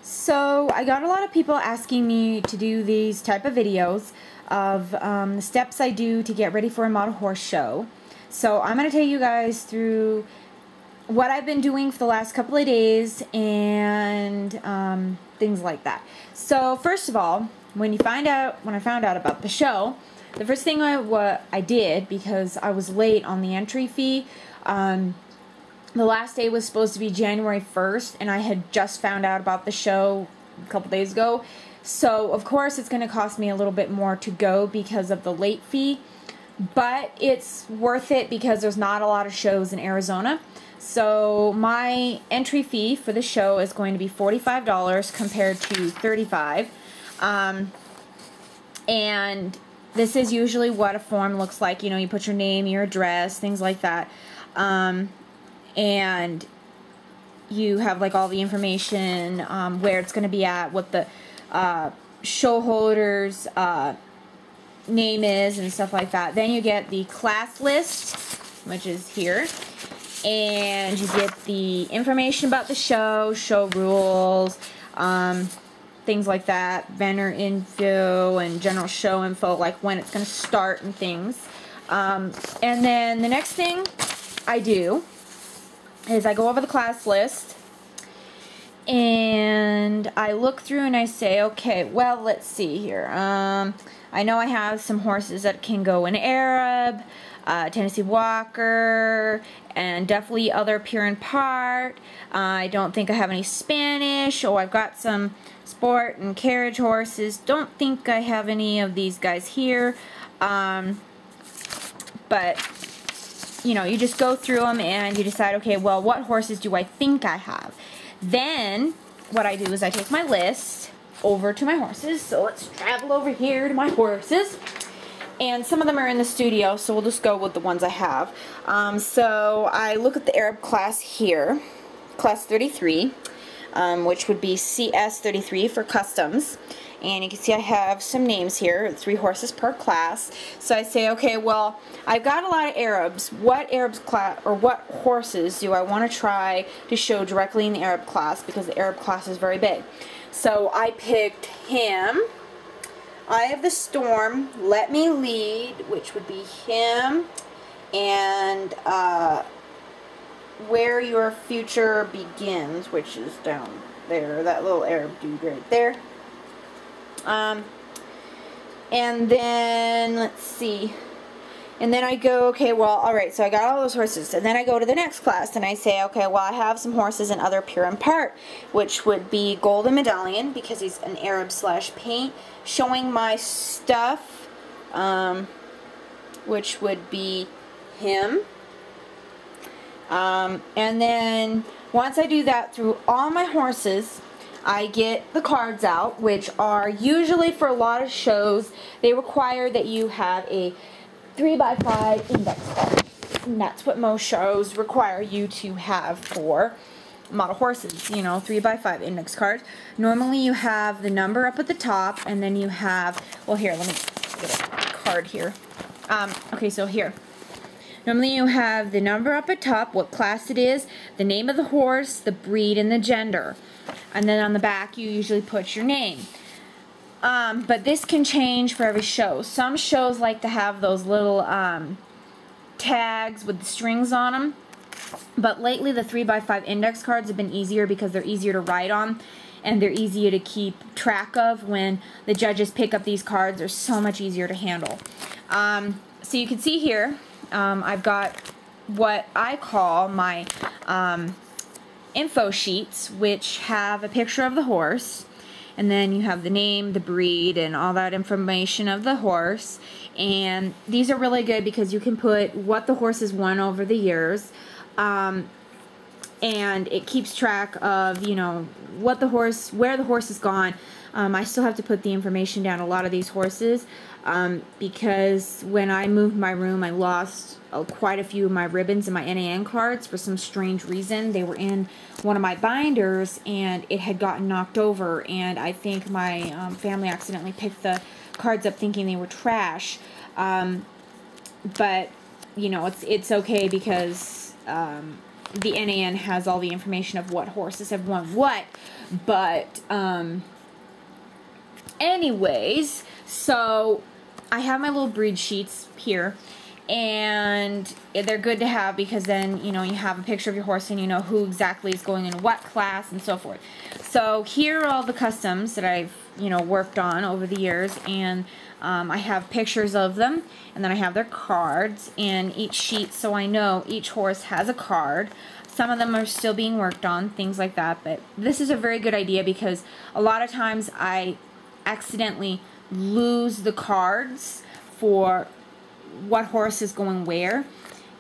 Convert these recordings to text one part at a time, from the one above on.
So I got a lot of people asking me to do these type of videos of the steps I do to get ready for a model horse show. So I'm going to take you guys through what I've been doing for the last couple of days and things like that. So first of all, when I found out about the show, the first thing I did, because I was late on the entry fee, the last day was supposed to be January 1st, and I had just found out about the show a couple days ago. So, of course, it's going to cost me a little bit more to go because of the late fee. But it's worth it because there's not a lot of shows in Arizona. So, my entry fee for the show is going to be $45 compared to $35. And this is usually what a form looks like. You know, you put your name, your address, things like that. And you have like all the information, where it's going to be at, what the show holder's name is and stuff like that. Then you get the class list, which is here, and you get the information about the show rules, things like that, vendor info and general show info, like when it's going to start and things. And then the next thing I do is I go over the class list and I look through and I say, okay, well, let's see here. I know I have some horses that can go in Arab, Tennessee Walker, and definitely other pure and part. I don't think I have any Spanish. Oh, I've got some sport and carriage horses. Don't think I have any of these guys here. But you know, you just go through them and you decide, okay, well, what horses do I think I have? Then, what I do is I take my list over to my horses. So let's travel over here to my horses. And some of them are in the studio, so we'll just go with the ones I have. So I look at the Arab class here, class 33, which would be CS 33 for customs. And you can see I have some names here, 3 horses per class. So I say, okay, well, I've got a lot of Arabs. What Arabs class, or what horses do I want to try to show directly in the Arab class, because the Arab class is very big. So I picked him, Eye of the Storm, Let Me Lead, which would be him, and Where Your Future Begins, which is down there, that little Arab dude right there. And then, let's see, and then I go, okay, well, alright, so I got all those horses, and then I go to the next class, and I say, okay, well, I have some horses in other pure and part, which would be Golden Medallion, because he's an Arab / paint, showing my stuff, which would be him, and then, once I do that through all my horses, I get the cards out, which are usually, for a lot of shows, they require that you have a 3x5 index card. And that's what most shows require you to have for model horses, you know, 3x5 index cards. Normally you have the number up at the top, and then you have, well, here, let me get a card here. Okay, so here. Normally you have the number up at top, what class it is, the name of the horse, the breed, and the gender. And then on the back you usually put your name. But this can change for every show. Some shows like to have those little tags with the strings on them. But lately the 3x5 index cards have been easier because they're easier to write on. And they're easier to keep track of when the judges pick up these cards. They're so much easier to handle. So you can see here, I've got what I call my info sheets, which have a picture of the horse, and then you have the name, the breed, and all that information of the horse. And these are really good because you can put what the horse has won over the years, and it keeps track of, you know, what the horse, where the horse has gone. I still have to put the information down a lot of these horses, because when I moved my room, I lost quite a few of my ribbons and my NAN cards for some strange reason. They were in one of my binders, and it had gotten knocked over, and I think my family accidentally picked the cards up thinking they were trash. But, you know, it's okay because the NAN has all the information of what horses have won what. But, anyways, so I have my little breed sheets here. And they're good to have because then, you know, you have a picture of your horse and you know who exactly is going in what class and so forth. So here are all the customs that I've, you know, worked on over the years, and I have pictures of them, and then I have their cards in each sheet, so I know each horse has a card. Some of them are still being worked on, things like that, but this is a very good idea because a lot of times I accidentally lose the cards for what horse is going where.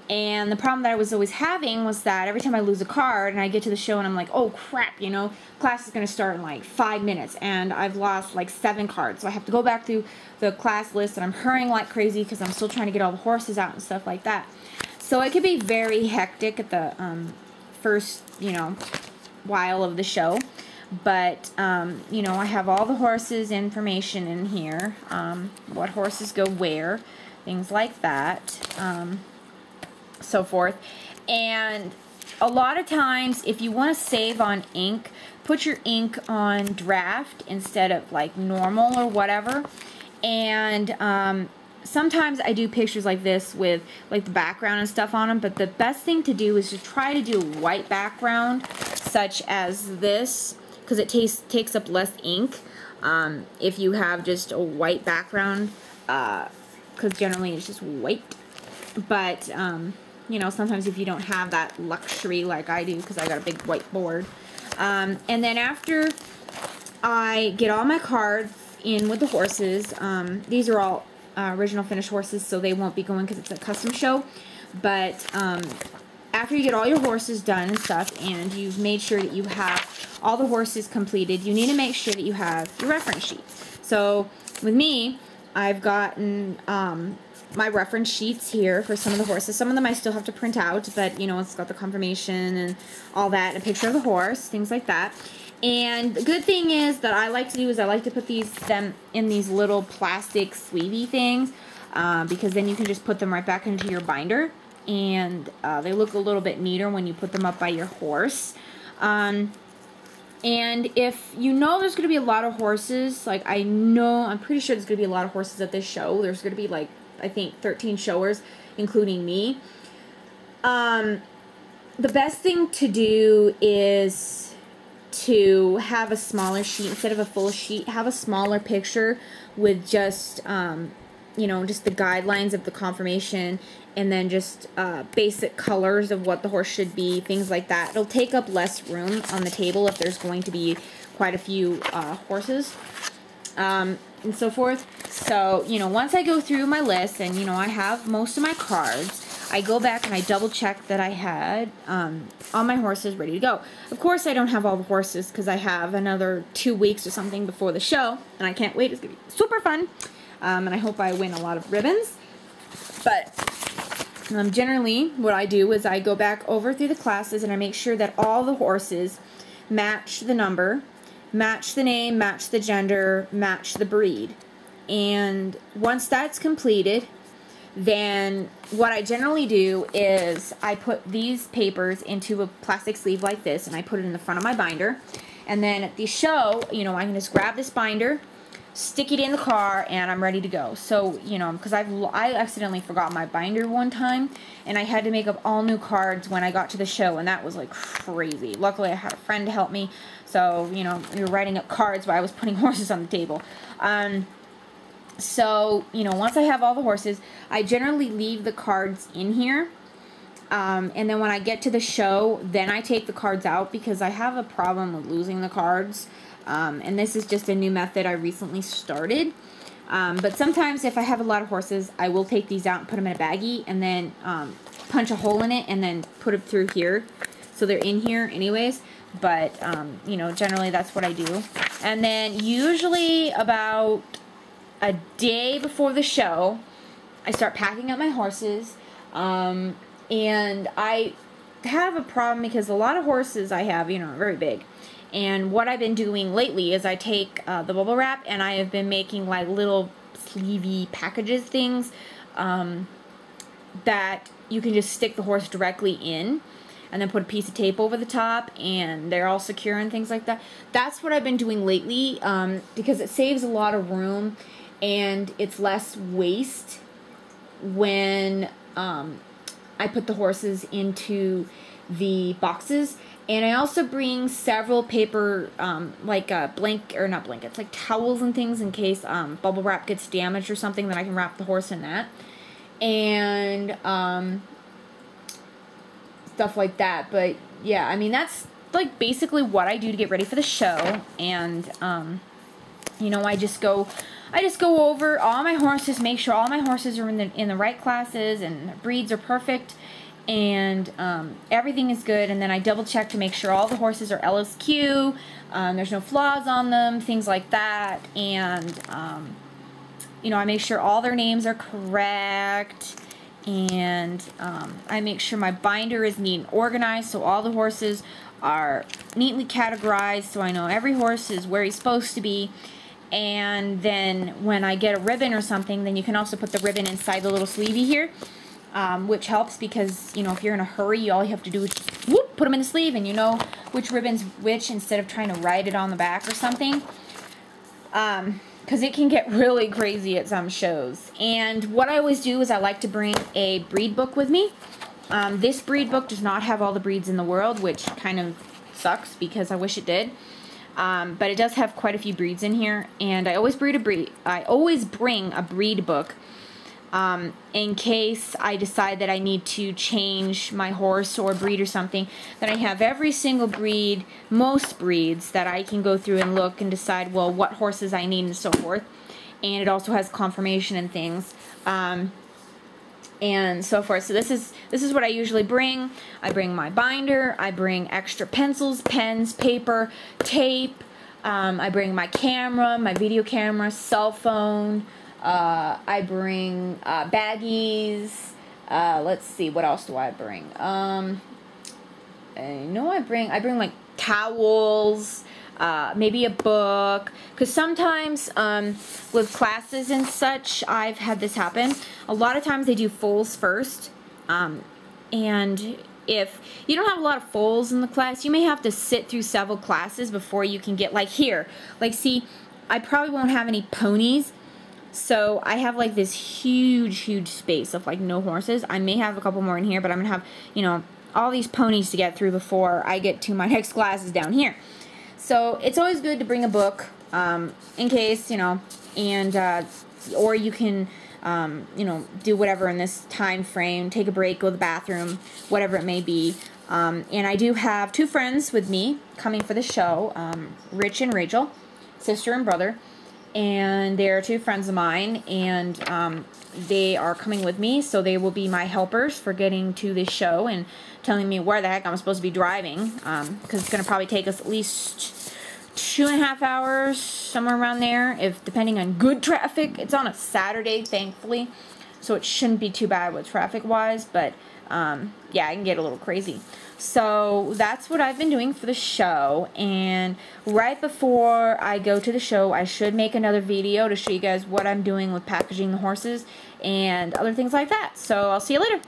And the problem that I was always having was that every time I lose a card and I get to the show and I'm like, oh crap, you know, class is going to start in like 5 minutes and I've lost like 7 cards. So I have to go back through the class list and I'm hurrying like crazy because I'm still trying to get all the horses out and stuff like that. So it could be very hectic at the first, you know, while of the show. But, you know, I have all the horses information in here, what horses go where, things like that, so forth. And a lot of times, if you want to save on ink, put your ink on draft instead of like normal or whatever. And sometimes I do pictures like this with like the background and stuff on them, but the best thing to do is to try to do a white background such as this, because it takes up less ink if you have just a white background, because generally it's just white. But you know, sometimes if you don't have that luxury like I do, because I got a big whiteboard, and then after I get all my cards in with the horses, these are all original finished horses, so they won't be going because it's a custom show. But after you get all your horses done and stuff, and you've made sure that you have all the horses completed, you need to make sure that you have your reference sheet. So with me, I've gotten my reference sheets here for some of the horses. Some of them I still have to print out, but you know, it's got the confirmation and all that, and a picture of the horse, things like that. And the good thing is that I like to do is I like to put them in these little plastic sleevey things, because then you can just put them right back into your binder, and they look a little bit neater when you put them up by your horse. And if you know there's going to be a lot of horses, like I'm pretty sure there's going to be a lot of horses at this show. There's going to be like, I think 13 showers, including me. The best thing to do is to have a smaller sheet instead of a full sheet. Have a smaller picture with just, you know, just the guidelines of the confirmation, and then just basic colors of what the horse should be, things like that. It'll take up less room on the table if there's going to be quite a few horses, and so forth. So, you know, once I go through my list and, you know, I have most of my cards, I go back and I double check that I had all my horses ready to go. Of course, I don't have all the horses because I have another 2 weeks or something before the show, and I can't wait. It's going to be super fun, and I hope I win a lot of ribbons. But generally, what I do is I go back over through the classes and I make sure that all the horses match the number, match the name, match the gender, match the breed. And once that's completed, then what I generally do is I put these papers into a plastic sleeve like this, and I put it in the front of my binder. And then at the show, you know, I can just grab this binder, stick it in the car, and I'm ready to go. So, you know, because I accidentally forgot my binder one time, and I had to make up all new cards when I got to the show, and that was like crazy. Luckily, I had a friend to help me, so, you know, we were writing up cards while I was putting horses on the table. So, you know, once I have all the horses, I generally leave the cards in here. And then when I get to the show, then I take the cards out because I have a problem with losing the cards. And this is just a new method I recently started. But sometimes if I have a lot of horses, I will take these out and put them in a baggie and then punch a hole in it and then put it through here. So they're in here anyways. But, you know, generally that's what I do. And then usually about a day before the show, I start packing up my horses, and I have a problem because a lot of horses I have, you know, are very big. And what I've been doing lately is I take the bubble wrap and I have been making like little sleevey packages things that you can just stick the horse directly in. and then put a piece of tape over the top, and they're all secure and things like that. That's what I've been doing lately, because it saves a lot of room and it's less waste when I put the horses into the boxes. And I also bring several paper, like not blankets, like towels and things in case bubble wrap gets damaged or something, that I can wrap the horse in that. And stuff like that. But yeah, I mean, that's like basically what I do to get ready for the show. And you know, I just go over all my horses, make sure all my horses are in the right classes and breeds are perfect, and everything is good. And then I double check to make sure all the horses are LSQ, there's no flaws on them, things like that. And you know, I make sure all their names are correct, and I make sure my binder is neat and organized, so all the horses are neatly categorized, so I know every horse is where he's supposed to be. And then when I get a ribbon or something, then you can also put the ribbon inside the little sleevey here, which helps because, you know, if you're in a hurry, all you have to do is just whoop, put them in the sleeve, and you know which ribbon's which instead of trying to write it on the back or something. Because it can get really crazy at some shows. And what I always do is I like to bring a breed book with me. This breed book does not have all the breeds in the world, which kind of sucks because I wish it did. But it does have quite a few breeds in here, and I always bring a breed book in case I decide that I need to change my horse or breed or something. Then I have every single breed, most breeds, that I can go through and look and decide, well, what horses I need and so forth. And it also has confirmation and things. And so forth. So this is what I usually bring. I bring my binder, I bring extra pencils, pens, paper, tape, I bring my camera, my video camera, cell phone, I bring baggies, let's see, what else do I bring? I know I bring like towels, maybe a book, because sometimes with classes and such, I've had this happen. A lot of times they do foals first, and if you don't have a lot of foals in the class, you may have to sit through several classes before you can get, like here, like see, I probably won't have any ponies, so I have like this huge space of like no horses. I may have a couple more in here, but I'm gonna have, you know, all these ponies to get through before I get to my next classes down here. So it's always good to bring a book, in case, you know, and, or you can, you know, do whatever in this time frame, take a break, go to the bathroom, whatever it may be. And I do have two friends with me coming for the show, Rich and Rachel, sister and brother, and they're two friends of mine, and they are coming with me, so they will be my helpers for getting to this show and telling me where the heck I'm supposed to be driving, because it's going to probably take us at least 2.5 hours, somewhere around there, if depending on good traffic. It's on a Saturday, thankfully, so it shouldn't be too bad with traffic-wise, but yeah, I can get a little crazy. So that's what I've been doing for the show, and right before I go to the show, I should make another video to show you guys what I'm doing with packaging the horses and other things like that. So I'll see you later.